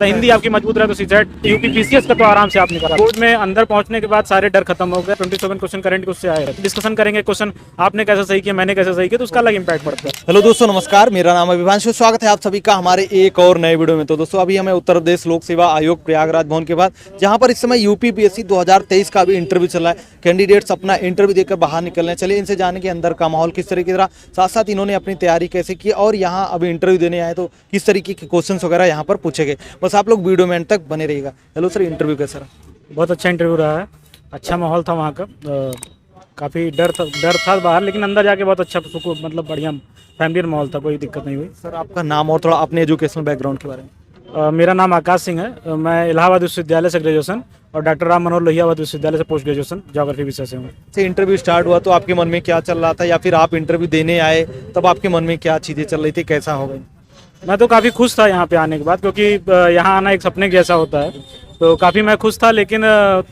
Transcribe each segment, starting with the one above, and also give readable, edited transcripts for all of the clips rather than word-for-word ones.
हिंदी आपकी मजबूत रहे तो सीसेट यूपी पीसीएस का तो आराम से आप निकाला। बोर्ड में अंदर पहुंचने के बाद सारे डर खत्म हो गए। 27 क्वेश्चन करंट के उससे आए। डिस्कशन करेंगे क्वेश्चन आपने कैसे सही किया, मैंने कैसे सही किया, तो उसका अलग इंपैक्ट पड़ता है। हेलो दोस्तों, नमस्कार। मेरा नाम है विभांशु। स्वागत है आप सभी का हमारे एक और नए वीडियो में। तो दोस्तों अभी हमें उत्तर प्रदेश लोक सेवा आयोग प्रयागराज भवन के बाद, जहां पर इस समय यूपीपीएससी 2023 का भी इंटरव्यू चल रहा है। कैंडिडेट्स अपना इंटरव्यू देकर बाहर निकल रहे हैं। चलिए इनसे जाने के अंदर का माहौल किस तरीके रहा, साथ साथ इन्होंने अपनी तैयारी कैसे की और यहाँ अभी इंटरव्यू देने आए तो किस तरीके के क्वेश्चन वगैरह यहाँ पर पूछे गए। बस आप लोग वीडियो में एंड तक बने रहिएगा। हेलो सर, इंटरव्यू कैसा रहा? बहुत अच्छा इंटरव्यू रहा है। अच्छा माहौल था वहाँ का। काफ़ी डर था बाहर, लेकिन अंदर जाके बहुत अच्छा मतलब बढ़िया फैमिलियर माहौल था, कोई दिक्कत नहीं हुई। सर आपका नाम और थोड़ा अपने एजुकेशनल बैकग्राउंड के बारे में। मेरा नाम आकाश सिंह है। मैं इलाहाबाद विश्वविद्यालय से ग्रेजुएशन और डॉक्टर राम मनोहर लोहियाबाद विश्वविद्यालय से पोस्ट ग्रेजुएशन ज्योग्राफी विषय से हूँ। से इंटरव्यू स्टार्ट हुआ तो आपके मन में क्या चल रहा था, या फिर आप इंटरव्यू देने आए तब आपके मन में क्या चीज़ें चल रही थी, कैसा हो गई? मैं तो काफ़ी खुश था यहाँ पे आने के बाद, क्योंकि यहाँ आना एक सपने जैसा होता है। तो काफ़ी मैं खुश था, लेकिन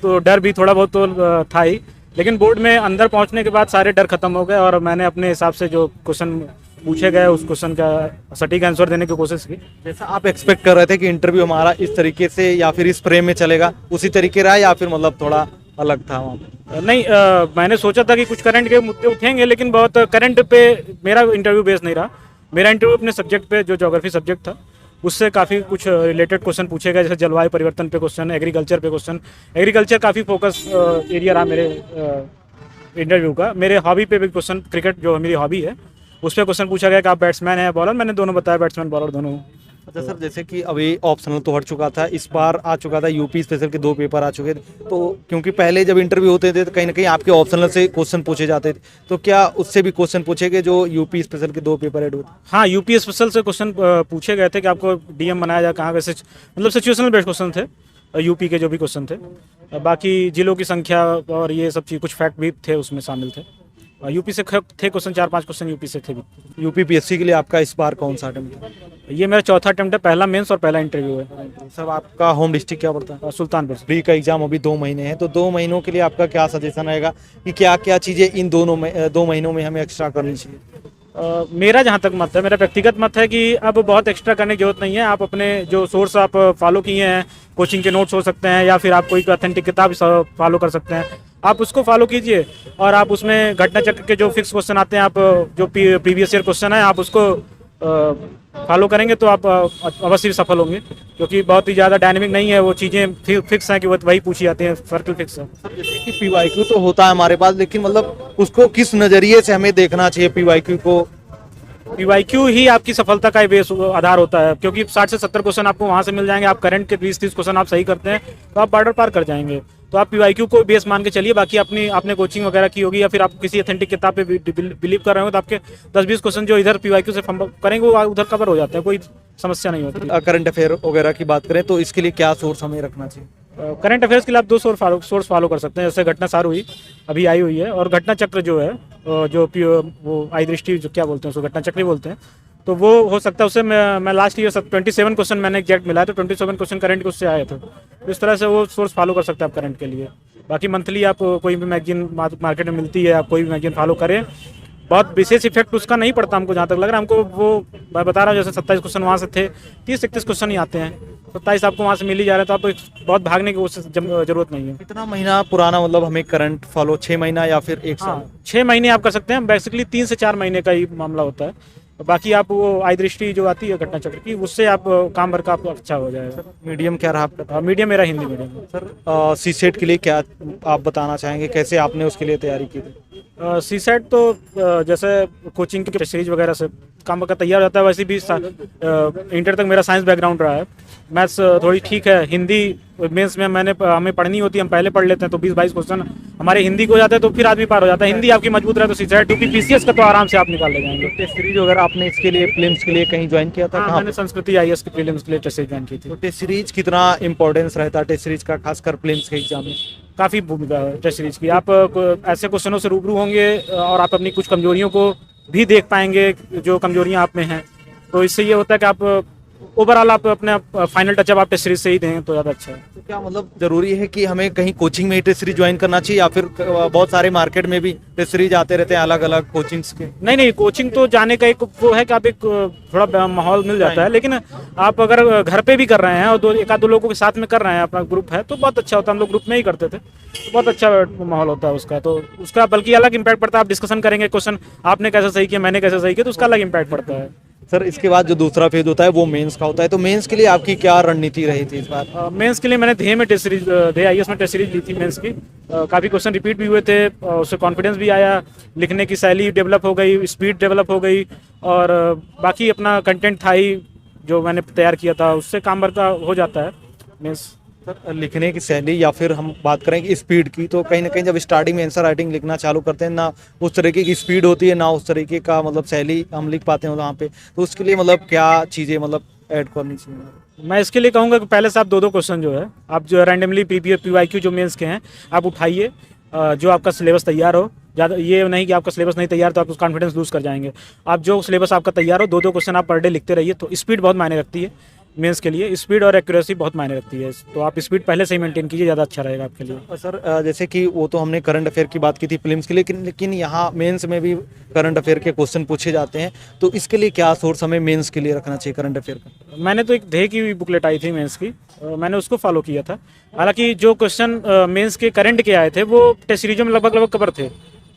तो डर भी थोड़ा बहुत तो था ही। लेकिन बोर्ड में अंदर पहुँचने के बाद सारे डर खत्म हो गए और मैंने अपने हिसाब से जो क्वेश्चन पूछे गए उस क्वेश्चन का सटीक आंसर देने की कोशिश की। जैसा आप एक्सपेक्ट कर रहे थे कि इंटरव्यू हमारा इस तरीके से या फिर इस फ्रेम में चलेगा, उसी तरीके रहा या फिर मतलब थोड़ा अलग था वहाँ पे? नहीं, मैंने सोचा था कि कुछ करंट के मुद्दे उठेंगे, लेकिन बहुत करंट पे मेरा इंटरव्यू बेस नहीं रहा। मेरा इंटरव्यू अपने सब्जेक्ट पे, जो ज्योग्राफी सब्जेक्ट था, उससे काफ़ी कुछ रिलेटेड क्वेश्चन पूछे गए, जैसे जलवायु परिवर्तन पे क्वेश्चन, एग्रीकल्चर पे क्वेश्चन। एग्रीकल्चर काफ़ी फोकस एरिया रहा मेरे इंटरव्यू का। मेरे हॉबी पे भी क्वेश्चन, क्रिकेट जो मेरी हॉबी है उस पर क्वेश्चन पूछा गया कि आप बैट्समैन हैं बॉलर। मैंने दोनों बताया, बैट्समैन बॉलर दोनों हूँ। अच्छा सर, जैसे कि अभी ऑप्शनल तो हट चुका था, इस बार आ चुका था यूपी स्पेशल के 2 पेपर आ चुके थे। तो क्योंकि पहले जब इंटरव्यू होते थे तो कहीं ना कहीं आपके ऑप्शनल से क्वेश्चन पूछे जाते थे, तो क्या उससे भी क्वेश्चन पूछे गए जो यूपी स्पेशल के 2 पेपर ऐड हुए थे? हाँ, यूपी स्पेशल से क्वेश्चन पूछे गए थे कि आपको डीएम बनाया जाए कहाँ, वैसे मतलब सिचुएशनल बेस्ड क्वेश्चन थे यूपी के जो भी क्वेश्चन थे। बाकी जिलों की संख्या और ये सब चीज़, कुछ फैक्ट भी थे उसमें शामिल थे। यूपी से थे क्वेश्चन, 4-5 क्वेश्चन यूपी से थे भी। यूपीपीएससी के लिए आपका इस बार कौन सा अटेम्प्ट है? ये मेरा चौथा अटेम्प्ट है, पहला मेंस और पहला इंटरव्यू है। सर आपका होम डिस्ट्रिक्ट क्या पड़ता है? सुल्तानपुर। प्री का एग्जाम अभी 2 महीने हैं, तो 2 महीनों के लिए आपका क्या सजेशन रहेगा कि क्या क्या चीज़ें इन 2 महीनों में हमें एक्स्ट्रा करनी चाहिए? मेरा जहाँ तक मत है, मेरा व्यक्तिगत मत है कि अब बहुत एक्स्ट्रा करने की जरूरत नहीं है। आप अपने जो सोर्स आप फॉलो किए हैं, कोचिंग के नोट्स हो सकते हैं या फिर आप कोई ऑथेंटिक किताब फॉलो कर सकते हैं, आप उसको फॉलो कीजिए। और आप उसमें घटना चक्र के जो फिक्स क्वेश्चन आते हैं, आप जो प्रीवियस ईयर क्वेश्चन है, आप उसको फॉलो करेंगे तो आप अवश्य सफल होंगे, क्योंकि बहुत ही ज़्यादा डायनेमिक नहीं है। वो चीज़ें फिक्स हैं कि वो वही पूछी जाती हैं, सर्कल फिक्स है। जैसे कि पीवाईक्यू तो होता है हमारे पास, लेकिन मतलब उसको किस नज़रिए से हमें देखना चाहिए पीवाईक्यू को? पीवाईक्यू ही आपकी सफलता का बेस आधार होता है, क्योंकि 60 से 70 क्वेश्चन आपको वहाँ से मिल जाएंगे। आप करंट के 20-30 क्वेश्चन आप सही करते हैं तो आप बॉर्डर पार कर जाएंगे। तो आप पीवाईक्यू को बेस मान के चलिए। बाकी आपने कोचिंग वगैरह की होगी या फिर आप किसी ऑथेंटिक किताब पे बिलीव कर रहे हो, तो आपके 10-20 क्वेश्चन जो इधर पीवाईक्यू से करेंगे वो उधर कवर हो जाते हैं, कोई समस्या नहीं होती। करंट अफेयर वगैरह की बात करें तो इसके लिए क्या सोर्स हमें रखना चाहिए? करंट अफेयर्स के लिए आप 2 सोर्स फॉलो कर सकते हैं। जैसे घटना सार हुई अभी आई हुई है, और घटना चक्र जो है, जो वो आई दृष्टि जो क्या बोलते हैं उसको, घटना चक्र ही बोलते हैं, तो वो हो सकता है। उससे मैं लास्ट ईयर 27 क्वेश्चन मैंने एग्जैक्ट मिला है, तो 27 क्वेश्चन करंट के उससे आए थे। तो इस तरह से वो सोर्स फॉलो कर सकते हैं आप करंट के लिए। बाकी मंथली आप कोई भी मैगजीन मार्केट में मिलती है, आप कोई भी मैगजीन फॉलो करें, बहुत विशेष इफेक्ट उसका नहीं पड़ता हमको, जहाँ तक लग रहा है हमको। वो मैं बता रहा हूँ, जैसे 27 क्वेश्चन वहाँ से थे, 30-31 क्वेश्चन ही आते हैं, 27 आपको वहाँ से मिल ही जा रहा है, तो आपको बहुत भागने की कोशिश जरूरत नहीं है। कितना महीना पुराना मतलब हमें करंट फॉलो, 6 महीना या फिर 1 साल? हाँ, 6 महीने आप कर सकते हैं। बेसिकली 3 से 4 महीने का ही मामला होता है। बाकी आप वो आई दृष्टि जो आती है घटना चक्र की, उससे आप काम भर का आपको अच्छा हो जाएगा। मीडियम क्या रहा आपका? मीडियम मेरा हिंदी मीडियम है। सर सीसेट के लिए क्या आप बताना चाहेंगे, कैसे आपने उसके लिए तैयारी की थी? सीसेट तो जैसे कोचिंग की सीरीज वगैरह से काम का तैयार रहता है। वैसे भी इंटर तक मेरा साइंस बैकग्राउंड रहा है। मैथ्स थोड़ी ठीक है। हिंदी मेंस में हमें पढ़नी होती है, हम पहले पढ़ लेते हैं, तो 20-22 क्वेश्चन हमारे हिंदी को हो जाते हैं, तो फिर आदमी पार हो जाता है। हिंदी आपकी मजबूत रहे तो सीसेट यूपी पीसीएस का तो आराम से आप निकाल ले जाएंगे। टेस्ट सीरीज वगैरह आपने इसके लिए प्रीलिम्स के लिए कहीं ज्वाइन किया था? हाँ, मैंने संस्कृति आईएएस के प्रीलिम्स के लिए टेस्ट सीरीज ज्वाइन की थी। तो टेस्ट सीरीज कितना इंपॉर्टेंस रहता है टेस्ट सीरीज का, खासकर प्रीलिम्स के एग्जाम में? काफ़ी भूमिका है टेस्ट सीरीज की। आप ऐसे क्वेश्चनों से रूबरू होंगे और आप अपनी कुछ कमजोरियों को भी देख पाएंगे, जो कमजोरियां आप में हैं। तो इससे ये होता है कि आप ओवरऑल आप अपने फाइनल टचअप आप टेस्ट सीरीज से ही दें तो ज़्यादा अच्छा है। तो क्या मतलब जरूरी है कि हमें कहीं कोचिंग में ही टेस्ट सीरीज ज्वाइन करना चाहिए या फिर बहुत सारे मार्केट में भी टेस्ट सीरीज आते रहते हैं अलग अलग कोचिंग्स के? नहीं नहीं, कोचिंग तो जाने का एक वो है कि आप एक थोड़ा माहौल मिल जाता है, लेकिन आप अगर घर पे भी कर रहे हैं और एक आध दो लोगों के साथ में कर रहे हैं, अपना ग्रुप है तो बहुत अच्छा होता है। हम लोग ग्रुप में ही करते थे तो बहुत अच्छा माहौल होता है उसका, तो उसका बल्कि अलग इम्पैक्ट पड़ता है। आप डिस्कशन करेंगे, क्वेश्चन आपने कैसे सही किया, मैंने कैसे सही किया, तो उसका अलग इम्पैक्ट पड़ता है। सर इसके बाद जो दूसरा फेज होता है वो मेंस का होता है, तो मेंस के लिए आपकी क्या रणनीति रही थी इस बार? मेंस के लिए मैंने ध्येय में टेस्ट सीरीज ध्येय आईएएस में टेस्ट सीरीज ली थी मेंस की। काफ़ी क्वेश्चन रिपीट भी हुए थे, उससे कॉन्फिडेंस भी आया, लिखने की शैली डेवलप हो गई, स्पीड डेवलप हो गई, और बाकी अपना कंटेंट था ही जो मैंने तैयार किया था उससे काम बरका हो जाता है मेंस। सर लिखने की शैली या फिर हम बात करें कि स्पीड की, तो कहीं ना कहीं जब स्टार्टिंग में आंसर राइटिंग लिखना चालू करते हैं ना उस तरीके की स्पीड होती है ना उस तरीके का मतलब शैली हम लिख पाते हैं वहाँ पे, तो उसके लिए मतलब क्या चीज़ें मतलब ऐड करनी चाहिए? मैं इसके लिए कहूँगा कि पहले से आप दो क्वेश्चन जो है आप जो रैंडमली PYQ जो मेंस के हैं आप उठाइए, जो आपका सिलेबस तैयार हो। ज़्यादा ये नहीं कि आपका सिलेबस नहीं तैयार तो आप कॉन्फिडेंस लूज कर जाएंगे। आप जो सिलेबस आपका तैयार हो, दो क्वेश्चन आप पर डे लिखते रहिए, तो स्पीड बहुत मायने रखती है मेंस के लिए। स्पीड और एक्यूरेसी बहुत मायने रखती है, तो आप स्पीड पहले से ही मेंटेन कीजिए, ज़्यादा अच्छा रहेगा आपके लिए। और सर जैसे कि वो तो हमने करंट अफेयर की बात की थी फिल्म्स के लिए, लेकिन यहाँ मेंस में भी करंट अफेयर के क्वेश्चन पूछे जाते हैं, तो इसके लिए क्या सोर्स हमें मेंस के लिए रखना चाहिए करंट अफेयर का? मैंने तो एक ध्येय की बुकलेट आई थी मेंस की, मैंने उसको फॉलो किया था। हालांकि जो क्वेश्चन मेंस के करंट के आए थे वो टेस्ट सीरीजों में लगभग कवर थे,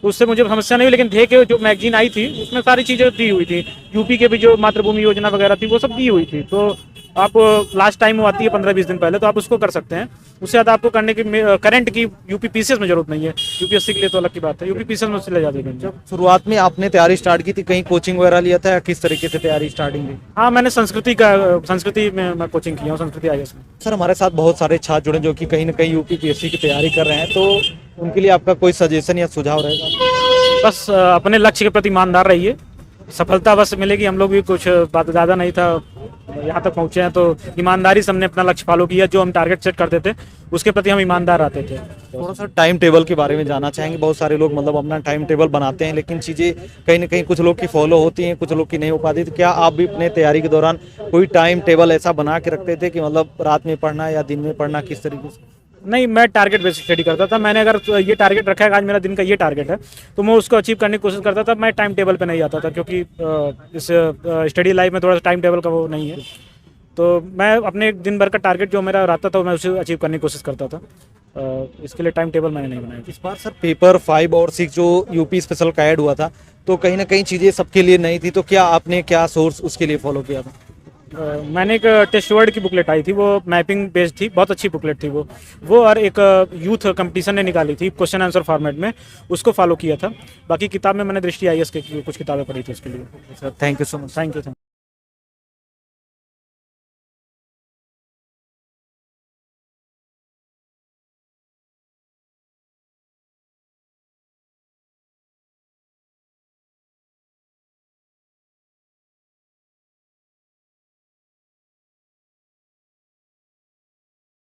तो उससे मुझे समस्या नहीं हुई। लेकिन ध्येय के जो मैगजीन आई थी उसमें सारी चीज़ें दी हुई थी, यूपी के भी जो मातृभूमि योजना वगैरह थी वो सब दी हुई थी। तो आप लास्ट टाइम वो आती है 15-20 दिन पहले, तो आप उसको कर सकते हैं। उससे ज़्यादा आपको करने की करंट की यूपी पीसीएस में जरूरत नहीं है। यूपीएससी के लिए तो अलग की बात है, यूपी पीसीएस में उससे ले जाते हैं। जब शुरुआत में आपने तैयारी स्टार्ट की थी कहीं कोचिंग वगैरह लिया था या किस तरीके से तैयारी स्टार्टिंग की? हाँ, मैंने संस्कृति में मैं कोचिंग किया हूँ, संस्कृति आईएएस में। सर हमारे साथ बहुत सारे छात्र जुड़े जो कि कहीं ना कहीं यूपीपीएससी की तैयारी कर रहे हैं, तो उनके लिए आपका कोई सजेशन या सुझाव रहेगा? बस अपने लक्ष्य के प्रति ईमानदार रहिए, सफलता बस मिलेगी। हम लोग भी कुछ बात ज़्यादा नहीं था, यहाँ तक पहुँचे हैं तो ईमानदारी से हमने अपना लक्ष्य फॉलो किया। जो हम टारगेट सेट करते थे उसके प्रति हम ईमानदार रहते थे। थोड़ा सा टाइम टेबल के बारे में जानना चाहेंगे। बहुत सारे लोग मतलब अपना टाइम टेबल बनाते हैं लेकिन चीज़ें कहीं ना कहीं कुछ लोग की फॉलो होती हैं, कुछ लोग की नहीं हो पाती, तो क्या आप भी अपने तैयारी के दौरान कोई टाइम टेबल ऐसा बना के रखते थे कि मतलब रात में पढ़ना या दिन में पढ़ना, किस तरीके से? नहीं, मैं टारगेट बेसिस स्टडी करता था। मैंने अगर ये टारगेट रखा है आज मेरा दिन का ये टारगेट है तो मैं उसको अचीव करने की कोशिश करता था। मैं टाइम टेबल पे नहीं आता था क्योंकि इस स्टडी लाइफ में थोड़ा सा टाइम टेबल का वो नहीं है, तो मैं अपने दिन भर का टारगेट जो मेरा रहता था मैं उसे अचीव करने की कोशिश करता था। इसके लिए टाइम टेबल मैंने नहीं बनाया। इस बार सर पेपर 5 और 6 जो यूपी स्पेशल का ऐड हुआ था तो कहीं ना कहीं चीज़ें सबके लिए नहीं थी, तो क्या आपने क्या सोर्स उसके लिए फॉलो किया था? मैंने एक टेस्ट वर्ड की बुकलेट आई थी, वो मैपिंग बेस्ड थी, बहुत अच्छी बुकलेट थी वो और एक यूथ कंपटीशन ने निकाली थी क्वेश्चन आंसर फॉर्मेट में, उसको फॉलो किया था। बाकी किताब में मैंने दृष्टि आईएएस की कुछ किताबें पढ़ी थी उसके लिए। Sir thank you so much. Thank you.